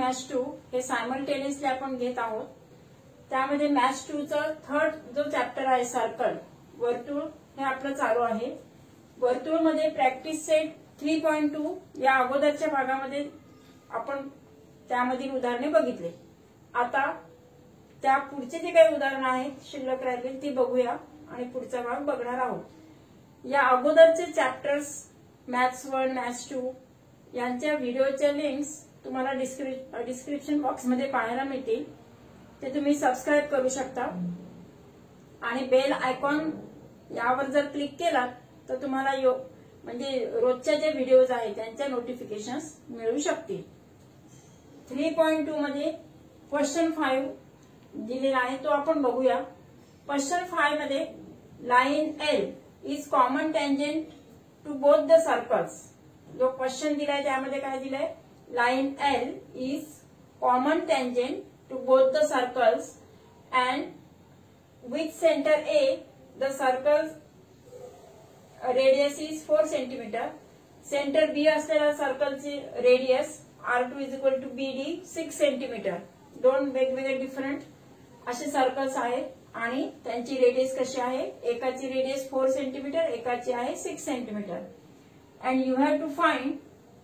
Maths 2 हे simultaneously आपण घेत आहोत। त्यामध्ये मॅथ्स 2 चा थर्ड जो चॅप्टर आहे सर्कल वर्तुळ हे आपलं चालू आहे। वर्तुळमध्ये प्रॅक्टिस सेट 3.2 या अगोदरच्या भागामध्ये आपण त्यामधील उदाहरणे बघितले। आता त्या पुढचे जे काही उदाहरणं आहेत शिल्लक राहिलेली ती बघूया आणि पुढचा भाग बघणार आहोत। या अगोदरचे चॅप्टर्स मॅथ्स 1 मॅथ्स 2 यांच्या व्हिडिओच्या लिंक्स तुम्हाला डिस्क्रिप्शन बॉक्समध्ये पाहायला मिळतील, ते तुम्ही सबस्क्राइब करू शकता आणि बेल आयकॉन यावर जर क्लिक केलात तर तुम्हाला म्हणजे रोजच्या जे व्हिडिओज आहेत त्यांच्या नोटिफिकेशन्स मिळू शकतील। 3.2 मध्ये क्वेश्चन 5 दिलेला आहे तो आपण बघूया। क्वेश्चन 5 मध्ये line L is common tangent to both the circles. जो क्वेश्चन दिलाय त्यामध्ये काय दिलंय, line L is common tangent to both the circles and with centre A the circle radius is 4 centimetre. Centre B असलेल्या सर्कलची radius R2 is equal to BD 6 centimetre. दोन वेगवेगळे different असे सर्कल्स आहेत आणि त्यांची रेडियस कशी आहे, एकाची रेडियस 4 सेंटीमीटर एकाची आहे 6 centimetre. And you have to find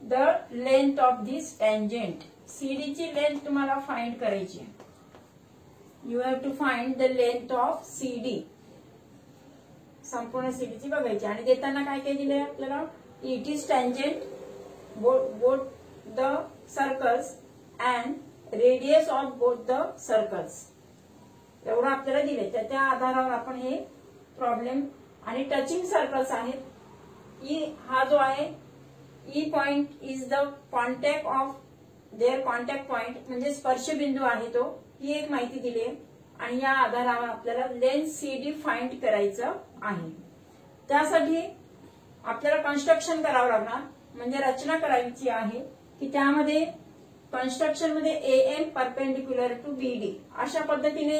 the length of this tangent. CD ची लेंथ तुम्हाला फाइंड करायची आहे। You have to find the length of CD, संपूर्ण CD ची बघायची। आणि देताना काय काय दिलंय आपल्याला, it is tangent both the circles and radius of both the circles, एवढं आपल्याला दिले। त्या आधारावर आपण हे प्रॉब्लेम आणि टचिंग सर्कल्स आहेत। ई हा जो आहे E point is the contact of their contact point म्हणजे स्पर्शबिंदू आहे तो, ही एक माहिती दिली आहे आणि या आधारावर आपल्याला लेंथ CD फाइंड करायचं आहे। त्यासाठी आपल्याला कन्स्ट्रक्शन करावं लागणार, म्हणजे रचना करायची आहे की त्यामध्ये कन्स्ट्रक्शन मध्ये AM परपेंडिक्युलर टू BD अशा पद्धतीने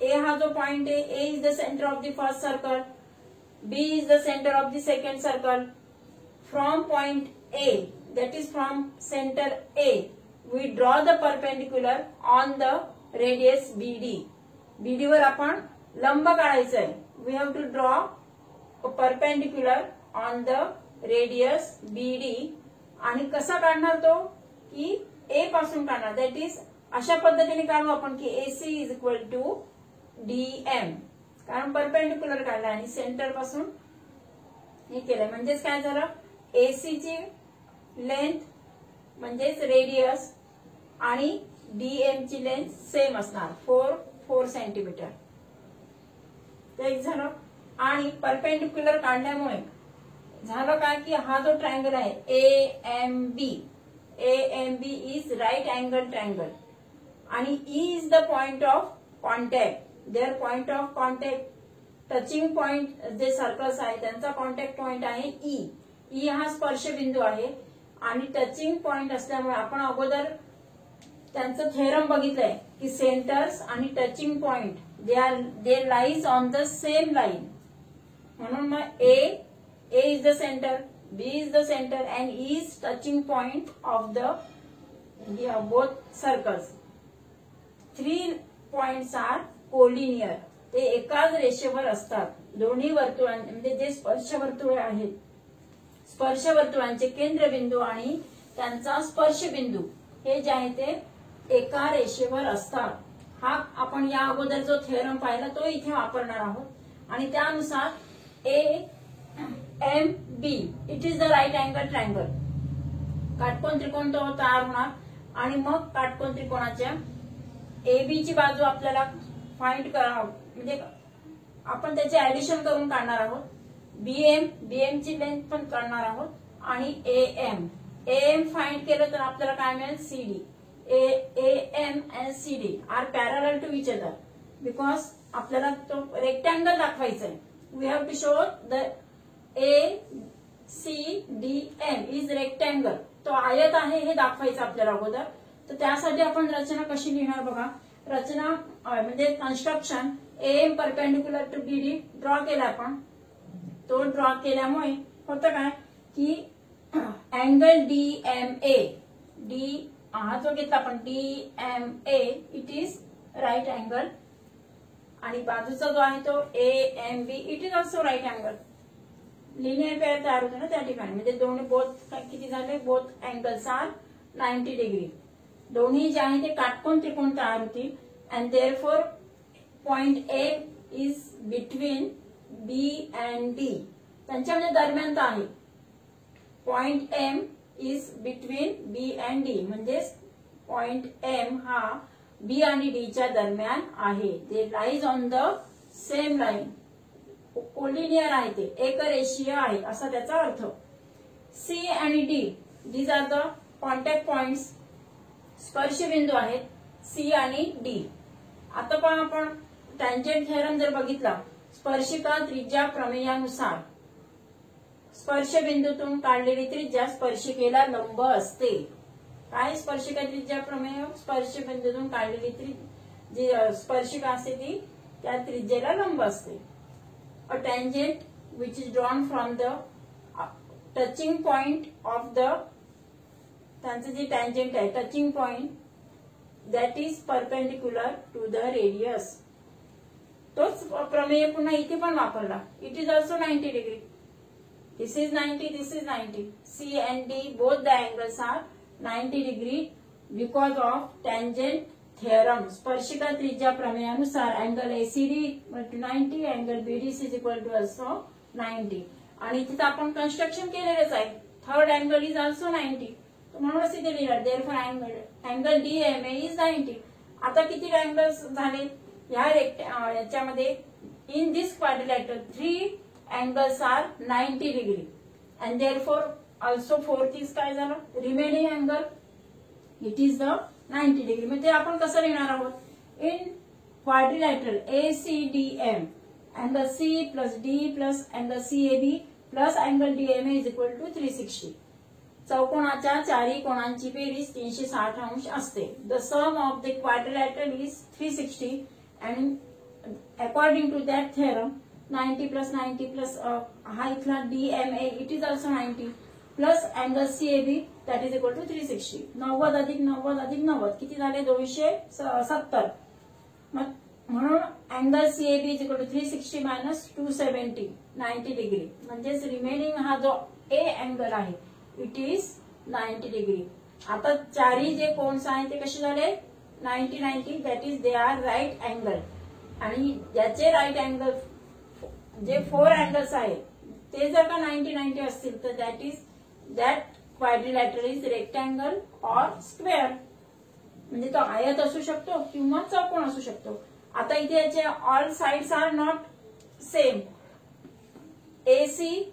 A हा जो पॉइंट आहे, A is the centre of the first circle, B is the centre of the second circle. From point A, that is from center A, we draw the perpendicular on the radius BD. BD वर आपण लंब काढायचंय। We have to draw a perpendicular on the radius BD. आणि कसा काढणार तो, की A पासून काढणार, दॅट इज अशा पद्धतीने काढू आपण की AC is equal to DM, कारण परपेंडिक्युलर काढला आणि सेंटर पासून हे केलंय। म्हणजेच काय झालं, AC ची लेंथ म्हणजेच रेडियस आणि DM ची लेंथ सेम असणार 4 सेंटीमीटर। ते एक झालं। आणि परपेंडिक्युलर काढल्यामुळे झालं काय की हा जो ट्रायंगल आहे AMB is right angle triangle आणि E is the point of contact. There point of contact touching point जे सर्कल्स आहे त्यांचा कॉन्टॅक्ट पॉइंट आहे E हा स्पर्शबिंदू आहे आणि टचिंग पॉइंट असल्यामुळे आपण अगोदर त्यांचं थेरम बघितलंय की सेंटर्स आणि touching point they lies on the same line. म्हणून मग A is the center, B is the center and E is touching point of the both circles. 3 points are collinear. ते एकाच रेषेवर असतात। दोन्ही वर्तुळांचे म्हणजे जे स्पर्शवर्तुळे आहेत, स्पर्शवर्तुळांचे केंद्रबिंदू आणि त्यांचा स्पर्शबिंदू हे जे आहे ते एका रेषेवर असतात। हा आपण या अगोदर जो थेरम पाहिला तो इथे वापरणार आहोत आणि त्यानुसार AMB it is the right angle triangle, काटकोन त्रिकोण तो तयार होणार आणि मग काटकोन त्रिकोणाच्या AB ची बाजू आपल्याला फाइंड करावं, म्हणजे आपण त्याचे ऍडिशन करून काढणार आहोत। BM ची लेंथ पण काढणार आहोत आणि AM फाइंड केलं तर आपल्याला काय मिळेल, CD। AM and CD are parallel to each other because आपल्याला तो रेक्टँगल दाखवायचा आहे। We have to show the ACDM is rectangle, तो आयत आहे हे दाखवायचं आपल्याला अगोदर। तर त्यासाठी आपण रचना कशी लिहिणार बघा। रचना म्हणजे construction AM perpendicular to BD draw केला आपण। तो ड्रॉ केल्यामुळे होतं काय की अँगल DMA, डी हा जो घेतला आपण DMA, it is right angle. आणि बाजूचा जो आहे तो AMB, it is also right angle. Linear pair तयार होतो ना त्या ठिकाणी, म्हणजे दोन्ही बोथ किती झाले, बोथ अँगल्स आर 90 डिग्री. दोन्ही जे आहे ते काटकोन त्रिकोण तयार होतील. And therefore point A is between B and D, त्यांच्यामध्ये दरम्यान आहे. Point M is between B and D, म्हणजेच पॉइंट M हा B आणि D च्या दरम्यान आहे. ते lies on the same line, collinear आहे, ते एकरेषीय आहे असा त्याचा अर्थ. C आणि D, these are the contact points, स्पर्शबिंदू आहेत C आणि D. आता पण आपण टँजंट थेरम जर बघितला, स्पर्शिका त्रिज्या प्रमेयानुसार स्पर्शबिंदूतून काढलेली त्रिज्या स्पर्शिकेला लंब असते. काय स्पर्शिका त्रिज्या प्रमेय, स्पर्शबिंदूतून काढलेली जी स्पर्शिका असते ती त्या त्रिज्येला लंब असते. A tangent which is drawn from the touching point of the, त्यांचं जे टँजंट आहे touching point, that is perpendicular to the radius. तोच प्रमेय पुन्हा इथे पण वापरला. It is also 90 degree. This is 90, this is 90. C and D, both the angles are 90 degree because of tangent theorem. स्पर्शिका त्रिज्या प्रमेयानुसार angle ACD equal to 90, angle BDC is equal to also 90. आणि तिथं आपण कन्स्ट्रक्शन केलेलंच आहे. Third angle is also 90, म्हणूनच इथे लिहिलं. Therefore angle DMA is 90. आता किती अँगल्स झाले याच्यामध्ये, in this quadrilateral 3 angles are 90 degree and therefore also fourth is काय झालं, remaining angle, it is the 90 degree. म्हणजे आपण कसं लिहिणार आहोत, in quadrilateral ACDM angle C plus D plus angle CAB plus angle DMA is equal to 360. चौकोनाच्या चारही कोणांची बेरीज 360 अंश असते. The sum of the quadrilateral is 360 and according to that theorem 90 plus 90 plus हा इथला DMA, it is also 90 plus angle CAB that is equal to 360. 90 अधिक 90 अधिक 90 किती झाले, 270. म्हणून angle CAB is equal to 360 minus 270, 90 degree. म्हणजेच remaining हा जो A अँगल आहे इट इज 90 डिग्री. आता चारही जे कोन्स आहेत ते कसे झाले, 90 90, that is they are right angle. आणि ज्याचे राईट अँगल जे 4 अँगल्स आहेत ते जर का 90 90 असतील तर that quadrilateral is rectangle or square. म्हणजे तो आयत असू शकतो किंवा चौकोन असू शकतो. आता इथे याचे all sides are not same. AC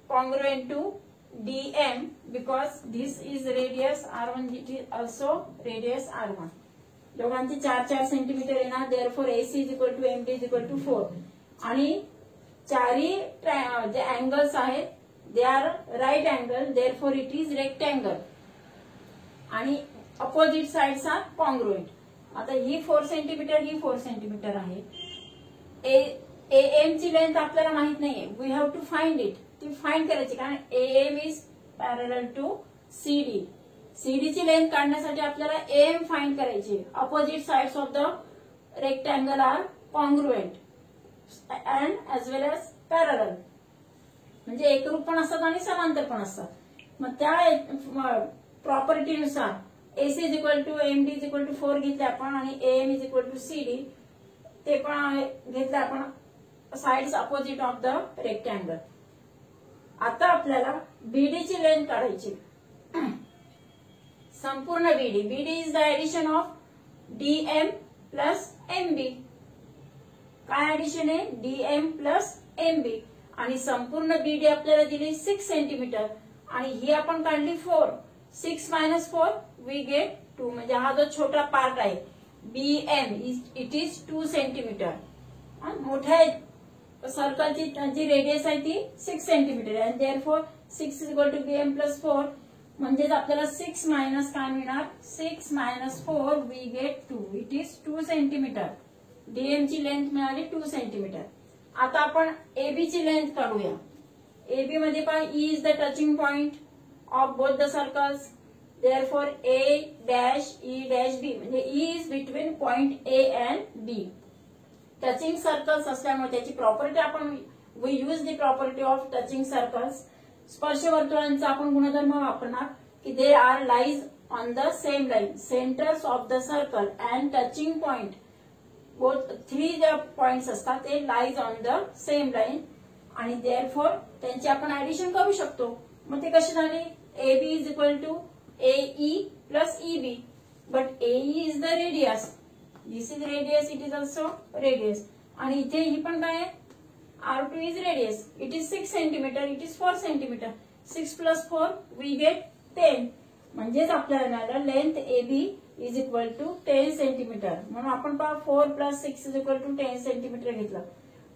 congruent to DM because this is radius R1, it is also radius R1. दोघांची 4-4 सेंटीमीटर येणार. Therefore AC is equal to MD is equal to 4. आणि चारही जे अँगल्स आहेत they are right angle, therefore it is rectangle. आणि opposite sides are congruent. आता ही 4 centimetre, ही 4 सेंटीमीटर आहे. AM ची लेंथ आपल्याला माहित नाहीये, we have to find it. ती फाइंड करायची, कारण AM is parallel to CD. CD ची लेंथ काढण्यासाठी आपल्याला AM फाइंड करायची. Opposite sides of the rectangle are congruent and as well as parallel. म्हणजे एकरूप पण असतात आणि समांतर पण असतात. मग त्या प्रॉपर्टीनुसार AC is equal to MD is equal to 4 घेतले आपण आणि AM is equal to CD ते पण घेतले आपण, sides opposite of the rectangle. आता आपल्याला BD ची लेंथ काढायची. संपूर्ण BD is the addition of DM plus MB. काय ऍडिशन आहे, DM प्लस MB. आणि संपूर्ण BD आपल्याला दिली 6 सेंटीमीटर आणि ही आपण काढली 4. 6 मायनस 4 वी गेट 2. म्हणजे हा जो छोटा पार्ट आहे BM इट इज 2 सेंटीमीटर. मोठ्या सर्कलची जी रेडियस आहे ती 6 सेंटीमीटर आहे. Therefore 6 is equal to BM plus 4. म्हणजेच आपल्याला 6 मायनस काय मिळणार, 6 minus 4 we get 2. It is 2 centimetre. DM ची लेंथ मिळाली 2 सेंटीमीटर. आता आपण AB ची लेंथ काढूया. AB मध्ये पण E is the touching point of both the circles. Therefore, A dash E dash B म्हणजे E is between point A and B. Touching circles असल्यामुळे त्याची प्रॉपर्टी आपण we use the property of touching circles. स्पर्श वर्तुळांचा आपण गुणधर्म वापरणार की they are lies on the same line. Centres of the circle and touching point both 3 जे पॉइंट्स असतात ते lies on the same line आणि देअरफॉर त्यांची आपण ऍडिशन करू शकतो. मग ते कशी झाली? AB is equal to AE plus EB. But AE is the radius. This is radius. It is also radius. आणि इथे ही पण काय आहे? R2 is radius. It is 6 centimetre. It is 4 centimetre. 6 plus 4 we get 10. म्हणजेच आपल्याला length AB is equal to 10 centimetre. म्हणून आपण पहा 4 plus 6 is equal to 10 centimetre घेतलं.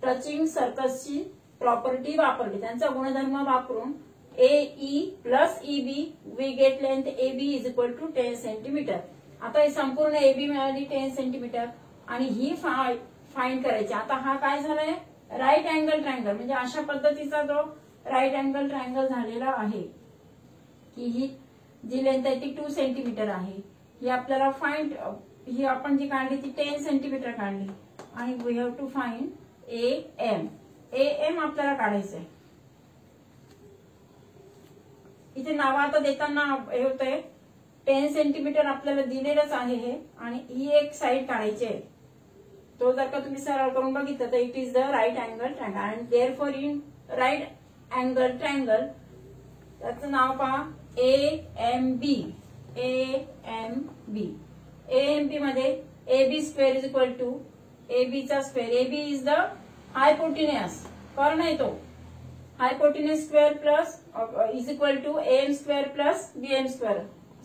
टचिंग सर्कल्सची प्रॉपर्टी वापरली, त्यांचा गुणधर्म वापरून AE plus EB we get length AB is equal to 10 centimetre. आता ही संपूर्ण AB मिळाली 10 सेंटीमीटर आणि ही फाइंड करायची. आता हा काय झालाय? Right angle triangle. म्हणजे अशा पद्धतीचा जो राईट अँगल ट्रायंगल झालेला आहे की ही जी लेंथ आहे ती 2 सेंटीमीटर आहे. ही आपल्याला फाइंड, ही आपण जी काढली ती 10 सेंटीमीटर काढली आणि we have to find AM. AM आपल्याला काढायचंय. इथे नाव आता देताना हे होतंय 10 सेंटीमीटर आपल्याला दिलेलंच आहे हे आणि ही एक साइड काढायची आहे. तो जर का तुम्ही सरळ करून बघितलं तर it is the right angle triangle and therefore in right angle triangle त्याचं नाव पहा AMB. AMB. AMB मध्ये AB square is equal to AB चा square. AB is the hypotenuse कर्ण आहे तो. Hypotenuse square plus is equal to AM square plus BM square.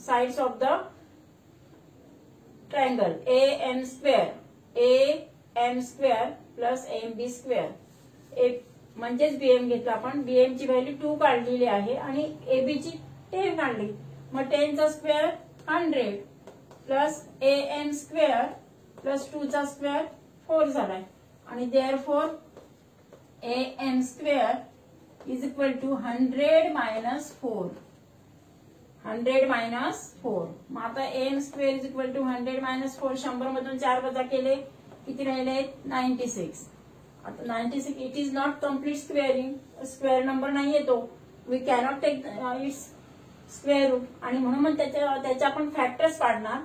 Sides of the triangle AM square. AM square plus AMB square. म्हणजेच BM घेतला आपण. BM ची value 2 काढलेली आहे आणि AB ची 10 काढली. मग 10 चा square 100 plus AM square plus 2 चा स्क्वेअर 4 झालाय आणि therefore AM square is equal to 100 minus 4. 100 minus 4. मग आता AM square is equal to 100 minus 4. 100 मधून 4 वजा केले किती राहिले? 96. आता 96 it is not complete squaring. Square number नाहीये तो. We cannot take its square root आणि म्हणून मग त्याच्या आपण फॅक्टर्स पाडणार.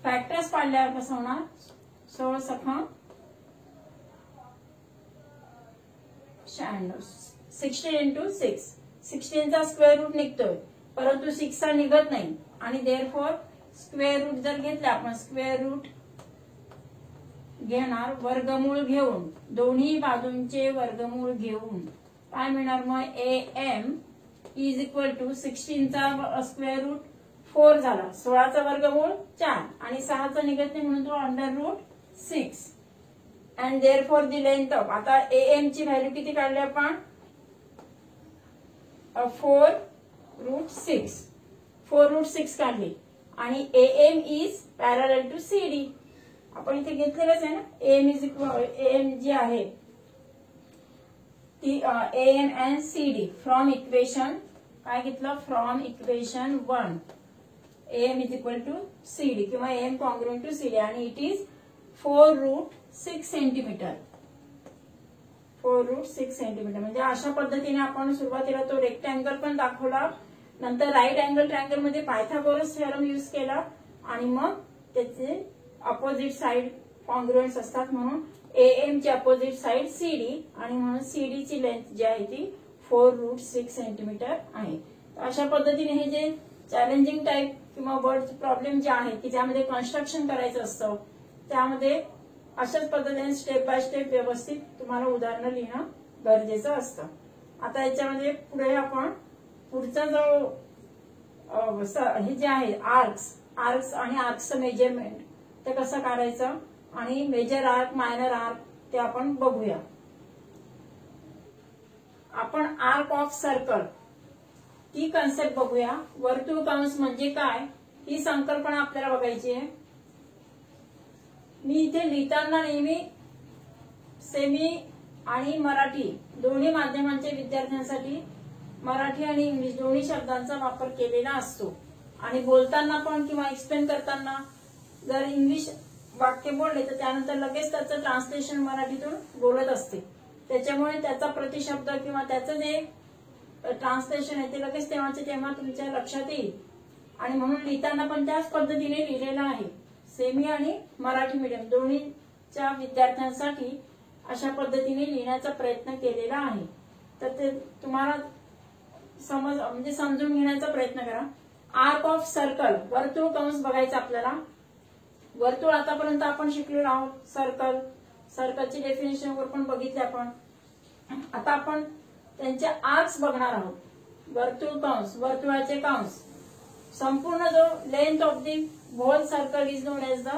फॅक्टर्स पाडल्यावर कसं होणार? 16 सखा 16 इंटू 6. 16 चा स्क्वेअर रूट निघतोय परंतु 6 चा निघत नाही आणि देअरफॉर स्क्वेअर रूट जर घेतला आपण स्क्वेअर रूट घेणार वर्गमूळ घेऊन, दोन्ही बाजूंचे वर्गमूळ घेऊन काय मिळणार? मग AM इज इक्वल टू 16 चा स्क्वेअर रूट 4 झाला. 16 चा वर्गमूळ 4 आणि 6 चा निघत नाही म्हणून तो under root 6 and therefore the length of. आता AM ची व्हॅल्यू किती काढली आपण? 4 रूट 6. 4 रूट 6 काढली आणि AM is parallel to CD. आपण इथे घेतलेलंच आहे ना. AM इज इक्वल AM जी आहे ती AM and CD from equation काय घेतलं? From equation 1 AM is equal to CD किंवा AM कॉन्ग्रुएंट टू CD आणि it is 4 root 6 centimetre. 4 root 6 centimetre. म्हणजे अशा पद्धतीने आपण सुरुवातीला तो रेक्टँगल पण दाखवला, नंतर राईट अँगल ट्रायंगल मध्ये पायथागोरस थेरम यूज केला आणि मग त्याचे अपोजिट साइड कॉन्ग्रुएंट्स असतात म्हणून AM ची अपोजिट साइड CD आणि म्हणून CD ची लेंथ जी आहे ती 4 रूट 6 सेंटीमीटर आहे. अशा पद्धतीने हे जे चॅलेंजिंग टाइप किंवा वर्ड प्रॉब्लेम जे आहे की ज्यामध्ये कन्स्ट्रक्शन करायचं असतं त्यामध्ये अशाच पद्धतीने स्टेप बाय स्टेप व्यवस्थित तुम्हाला उदाहरणं लिहिणं गरजेचं असतं. आता याच्यामध्ये पुढे आपण पुढचा जो हे जे आहे आर्क्स आणि आर्क्सचं मेजरमेंट ते कसं काढायचं आणि मेजर आर्क मायनर आर्क ते आपण बघूया. आपण arc of circle he concept बघूया. वर्तुळ कंस म्हणजे काय ही संकल्पना आपल्याला बघायची आहे. मी इथे लिहिताना नेहमी सेमी आणि मराठी दोन्ही माध्यमांच्या विद्यार्थ्यांसाठी मराठी आणि इंग्लिश दोन्ही शब्दांचा वापर केलेला असतो आणि बोलताना पण किंवा एक्सप्लेन करताना जर इंग्लिश वाक्य बोलले तर त्यानंतर लगेच त्याचं ट्रान्सलेशन मराठीतून बोलत असते. त्याच्यामुळे त्याचा प्रतिशब्द किंवा त्याचं जे ट्रान्सलेशन आहे ते लगेच तेव्हाचे तेव्हा तुमच्या लक्षात येईल आणि म्हणून लिहिताना पण त्याच पद्धतीने लिहिलेलं आहे. सेमी आणि मराठी मीडियम दोन्हीच्या विद्यार्थ्यांसाठी अशा पद्धतीने लिहिण्याचा प्रयत्न केलेला आहे. तर ते तुम्हाला म्हणजे समजून घेण्याचा प्रयत्न करा. आर्क ऑफ सर्कल, वर्तुळ कंस बघायचं आपल्याला. वर्तुळ आतापर्यंत आपण शिकलेलो आहोत. सर्कल, सर्कलची डेफिनेशन वर पण बघितले आपण. आता आपण त्यांचे आर्क्स बघणार आहोत. वर्तुळ कंस, वर्तुळाचे कंस. संपूर्ण जो length of the whole circle is known as the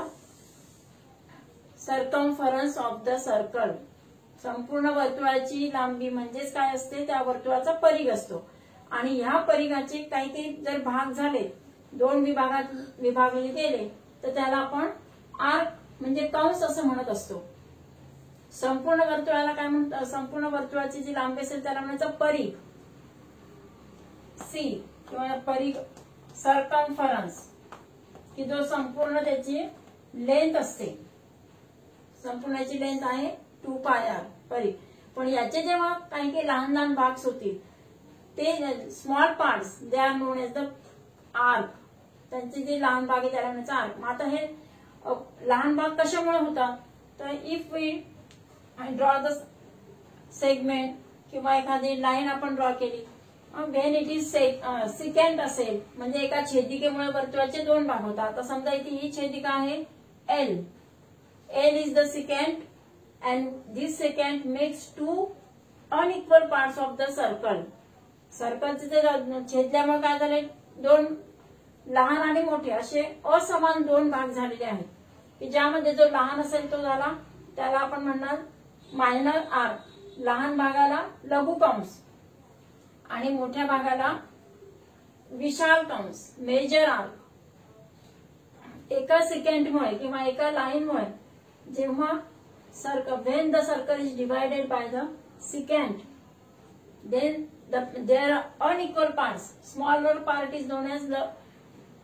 circumference of the circle. संपूर्ण वर्तुळाची लांबी म्हणजेच काय असते, त्या वर्तुळाचा परिघ असतो. आणि ह्या परिघाचे काही काही जर भाग झाले, दोन विभागात विभागले गेले, तर त्याला आपण आर्क म्हणजे कंस असं म्हणत असतो. संपूर्ण वर्तुळाला काय म्हणतात, संपूर्ण वर्तुळाची जी लांबी असेल त्याला म्हणायचं परिघ, सी किंवा परिघ सर्कम्फरन्स, की जो संपूर्ण त्याची लेंथ असते. संपूर्णाची लेंथ आहे 2πr परिघ. पण याचे जेव्हा काही काही लहान लहान भाग होतील ते small parts, they are known as the arc. त्यांचे जे लहान भाग आहे त्याला म्हणायचं आर्क. मग आता हे लहान भाग कशामुळे होतात, तर if we draw the segment किंवा एखादी लाईन आपण ड्रॉ केली, व्हेन इट इज सिकंड असेल म्हणजे एका छेदिकेमुळे वर्तुळाचे दोन भाग होतात. आता समजा इथे ही छेदिका आहे L. L is the second and this secant makes two unequal parts of the circle. सर्कलचे जे छेदल्यामुळे काय झाले, दोन लहान आणि मोठे असे असमान दोन भाग झालेले आहेत, की ज्यामध्ये जो लहान असेल तो झाला त्याला आपण म्हणणार मायनर आर्क. लहान भागाला लघु कंस आणि मोठ्या भागाला विशाल कंस, मेजर आर्क. एका सेकंडमुळे किंवा एका लाईनमुळे जेव्हा when the circle is divided by the secant, then there are unequal parts. Smaller part is known as the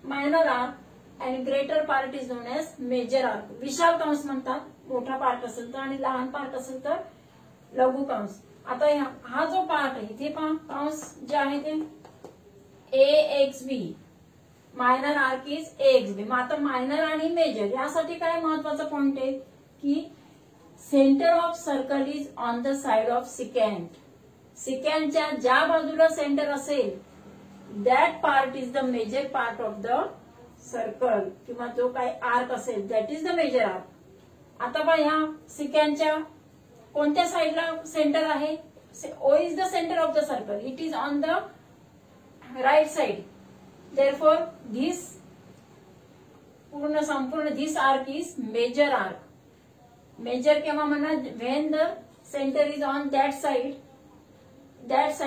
minor arc and greater part is known as major arc. विशाल कंस म्हणतात मोठा part असेल तर, आणि लहान पार्ट असेल तर लघु कंस. आता हा जो पार्ट आहे इथे पहा, कंस जे आहे ते AXB, minor arc is AXB. मग आता मायनर आणि मेजर यासाठी काय महत्वाचा पॉइंट आहे की centre of circle is on the side of secant. सिकॅन्टच्या ज्या बाजूला सेंटर असेल that part is the major part of the circle, किंवा जो काही आर्क असेल that is the major arc. आता बघा ह्या सिकॅन्टच्या कोणत्या साइडला सेंटर आहे, O is the centre of the circle, it is on the right side. Therefore this संपूर्ण this arc is major arc. Major केव्हा म्हणणार, when the centre is on that side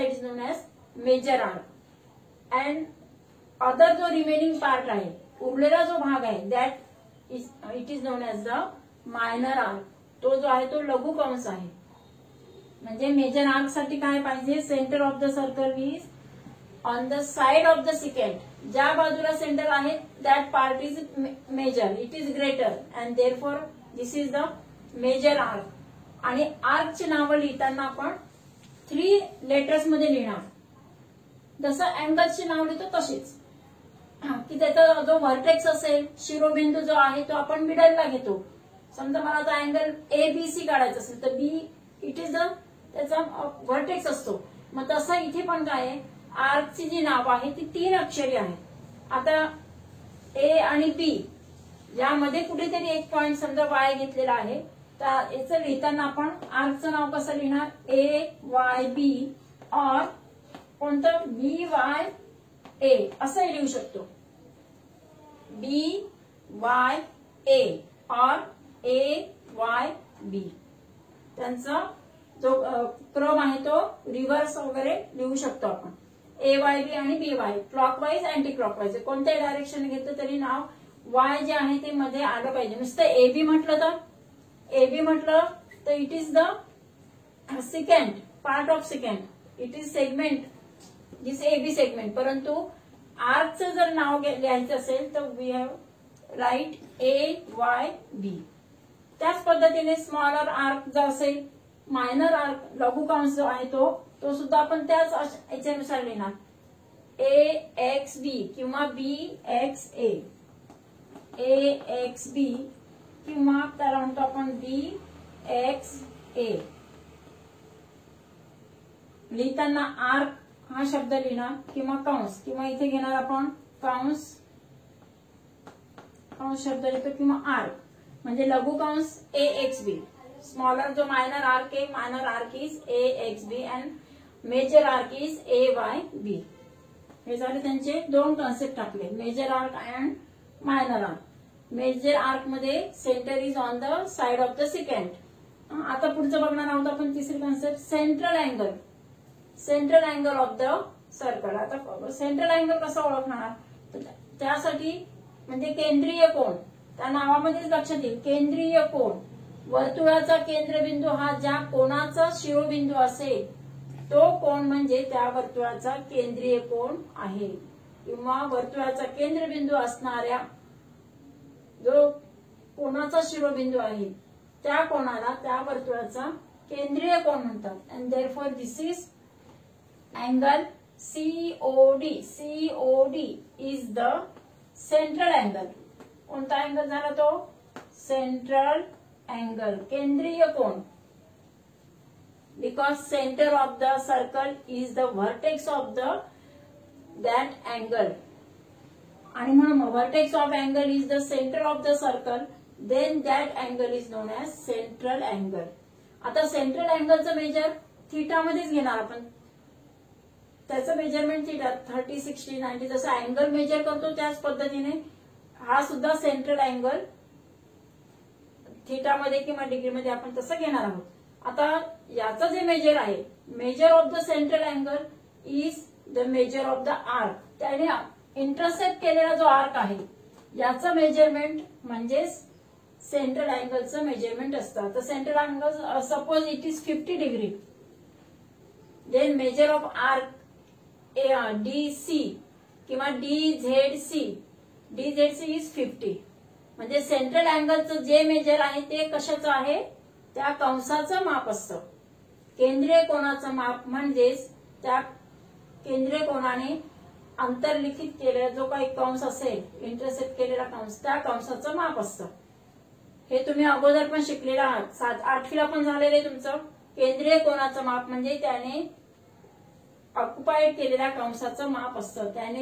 is known as major arc. And other जो remaining part आहे, उरलेला जो भाग आहे, that it is known as the minor arc. तो जो आहे तो लघु कंस आहे. म्हणजे मेजर आर्क साठी काय पाहिजे, centre of the circle is on the side of the secant. ज्या बाजूला सेंटर आहे that part is major, it is greater, and therefore this is the major arc. आणि आर्कची नावं लिहिताना आपण 3 लेटर्स मध्ये लिहिणार. जसं अँगलची नाव लिहितो तशीच, की त्याचा जो व्हर्टेक्स असेल, शिरोबिंदू जो आहे तो आपण मिडलला घेतो. समजा मला आता अँगल ABC काढायचा असेल तर B इट इज द त्याचा व्हर्टेक्स असतो. मग तसं इथे पण काय आहे, आर्कची जी नाव आहे ती 3 अक्षरी आहे. आता A आणि B यामध्ये कुठेतरी एक पॉइंट समजा Y घेतलेला आहे, तर याचं लिहिताना आपण आर्कचं नाव कसं लिहिणार, AYB और कोणतं BYA असंही लिहू शकतो. BYA और AYB. त्यांचा जो क्रम आहे तो रिव्हर्स वगैरे लिहू शकतो आपण. AYB आणि BY क्लॉकवाईज अँटी क्लॉकवाईज कोणत्याही डायरेक्शन घेतलं तरी नाव Y जे आहे ते मध्ये आलं पाहिजे. नुसतं AB म्हटलं तर it is the secant, part of secant, it is segment this AB segment, परंतु आर्कचं जर नाव लिहायचं असेल तर वी हॅव राईट AYB. त्याच पद्धतीने स्मॉलर आर्क जो असेल, मायनर आर्क लघु कंस जो आहे तो सुद्धा आपण त्याच याच्यानुसार लिहिणार, AXB किंवा BXA, AXB किंवा त्याला म्हणतो आपण BXA. लिहिताना आर्क हा शब्द लिहिणार किंवा कंस, किंवा इथे घेणार आपण कंस शब्द लिहितो किंवा आर्क, म्हणजे लघु कंस AXB. स्मॉलर जो मायनर आर्क आहे, minor arc is AXB and major arc is AYB. हे झाले त्यांचे दोन कॉन्सेप्ट टाकले, major arc and minor arc. Major arc मध्ये centre is on the side of the secant. आता पुढचं बघणार आहोत आपण तिसरी concept, central angle. Central angle of the circle. आता सेंट्रल अँगल कसं ओळखणार, त्यासाठी म्हणजे केंद्रीय कोन, त्या नावामध्येच लक्षात येईल केंद्रीय कोन. वर्तुळाचा केंद्रबिंदू हा ज्या कोणाचा शिरोबिंदू असेल तो कोन म्हणजे त्या वर्तुळाचा केंद्रीय कोन आहे, किंवा वर्तुळाचा केंद्रबिंदू असणाऱ्या जो कोणाचा शिरोबिंदू आहे त्या कोणाला त्या वर्तुळाचा केंद्रीय कोन म्हणतात. And therefore this is angle COD. COD is the central angle. कोणता अँगल झाला तो, सेंट्रल अँगल, केंद्रीय कोन. Because centre of the circle is the vertex of the that angle. आणि म्हणून vertex of angle is the centre of the circle, then that angle is known as central angle. आता central अँगलचं measure theta मध्येच घेणार आपण. त्याचं measurement theta 30, 60, 90 जसं angle major करतो त्याच पद्धतीने हा सुद्धा सेंट्रल अँगल थिटा मध्ये किंवा डिग्री मध्ये आपण तसं घेणार आहोत. आता याचं जे मेजर आहे, major of the central angle is the measure of the arc. त्याने इंटरसेक्ट केलेला जो आर्क आहे याचं मेजरमेंट म्हणजेच सेंट्रल अँगलचं मेजरमेंट असतं. तर central angle suppose it is 50 degree, then measure of arc DC किंवा DZC. DZC इज 50. म्हणजे सेंट्रल अँगलचं जे मेजर आहे ते कशाचं आहे, त्या कंसाचं माप असतं. केंद्रीय कोनाचं माप म्हणजेच त्या केंद्रीय कोनाने अंतर्लिखित केलेला जो काही कंस असेल, इंटरसेक्ट केलेला कंस, त्या कंसाचं माप असतं. हे तुम्ही अगोदर पण शिकलेला आहात, 8वीला पण झालेलं आहे तुमचं. केंद्रीय कोनाचं माप म्हणजे त्याने ऑक्युपाईड केलेल्या कंसाचं माप असतं, त्याने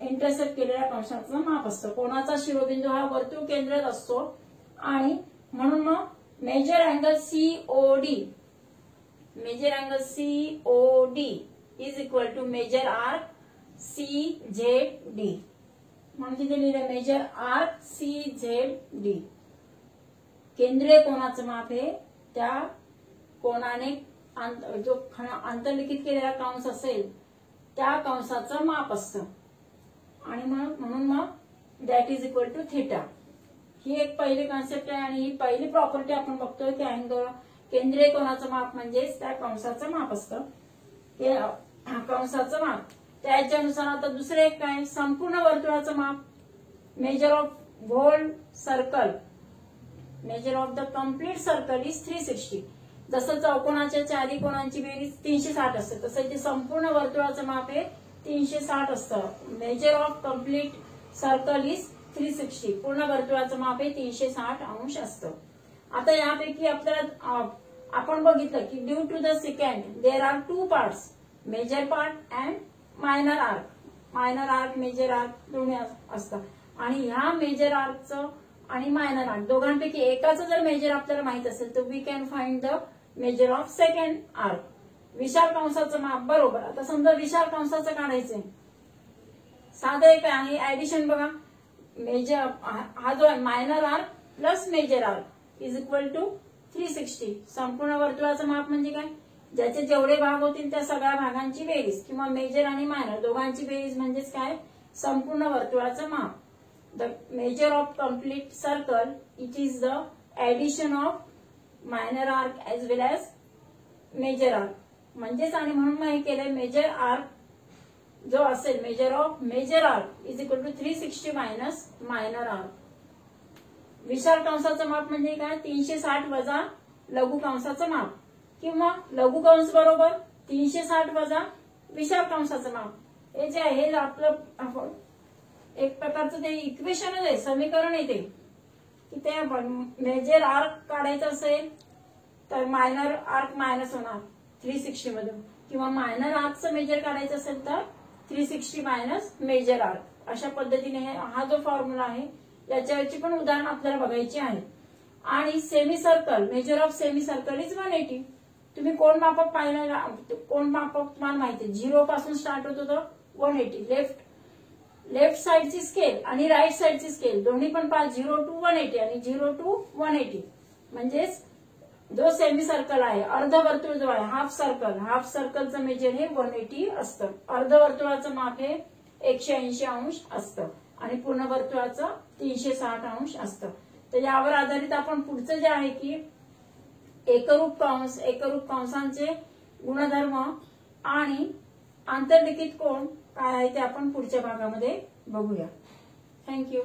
इंटरसेक्ट केलेल्या कंसाचं माप असतं. कोणाचा शिरोबिंदू हा वर्तुळ केंद्रात असतो आणि म्हणून मग measure angle COD, measure angle COD is equal to measure arc CZD. म्हणून तिथे लिहिलं मेजर आर्क CZD. केंद्रीय कोनाचं माप हे त्या कोणाने जो अंतर्लिखित केलेला कंस असेल त्या कंसाचं माप असतं. आणि म्हणून मग that is equal to theta. ही एक पहिली कॉन्सेप्ट आहे आणि ही पहिली प्रॉपर्टी आपण बघतोय की अँगल केंद्रीय कोनाचं माप म्हणजेच त्या कंसाचं माप असतं, ते कंसाचं माप. त्याच्यानुसार आता दुसरं एक काय, संपूर्ण वर्तुळाचं माप. Measure of whole circle, measure of the complete circle is 360. जसं चौकोनाच्या चारी कोणांची बेरीज 360 असते तसं इथे संपूर्ण वर्तुळाचं माप हे 360 असतं. Major of complete circle is 360. पूर्ण वर्तुळाचं माप हे 360 अंश असतं. आता यापैकी आपल्याला आपण बघितलं की due to the second there are 2 parts, major part and minor arc. Minor arc, major arc दोन्ही असतात. आणि ह्या मेजर आर्कचं आणि मायनर आर्क दोघांपैकी एकाचं जर मेजर आपल्याला माहित असेल तर we can find the measure of second arc. विशाल कंसाचं माप बरोबर. आता समजा विशाल कंसाचं काढायचंय, साधं एक आहे ऍडिशन बघा. मेजर हा जो आहे minor arc plus major arc is equal to 360. संपूर्ण वर्तुळाचं माप म्हणजे काय, ज्याचे जेवढे भाग होतील त्या सगळ्या भागांची बेरीज किंवा मेजर आणि मायनर दोघांची बेरीज म्हणजेच काय, संपूर्ण वर्तुळाचं माप. The measure of complete circle it is the addition of minor arc as well as major arc. म्हणजेच आणि म्हणून मग हे केलंय मेजर आर्क जो असेल measure of major arc is equal to 360 minus minor arc. विशाल कंसाचं माप म्हणजे काय 360 वजा लघु कंसाचं माप किंवा लघु कंस बरोबर 360 वजा विशाल कंसाचं माप। हे जे आहे आपलं एक प्रकारचं ते इक्वेशनच आहे, समीकरण येते की ते मेजर आर्क काढायचं असेल तर मायनर आर्क मायनस होणार 360 मधून, किंवा मायनर आर्कचं मेजर काढायचं असेल तर 360 मायनस मेजर आर्क। अशा पद्धतीने हा जो फॉर्म्युला आहे याच्यावरची पण उदाहरण आपल्याला बघायची आहे। आणि semi circle measure of semi circle is 180। तुम्ही कोण मापक पाहिलं, कोण मापक तुम्हाला माहिती आहे 0 पासून स्टार्ट होत होतं 180। लेफ्ट साइडची स्केल आणि राईट साइडची स्केल दोन्ही पण 0 to 180 आणि 0 to 180 म्हणजेच जो सेमी सर्कल आहे अर्धवर्तुळ जो आहे हाफ सर्कलचं मेजर हे 180 असतं। अर्धवर्तुळाचं माप हे 180 अंश असतं आणि पूर्ण वर्तुळाचं 360 अंश असतं। तर यावर आधारित आपण पुढचं जे आहे की एकरूप कंसांचे गुणधर्म आणि आंतरलिखित कोण काय आहे ते आपण पुढच्या भागामध्ये बघूया। थँक्यू।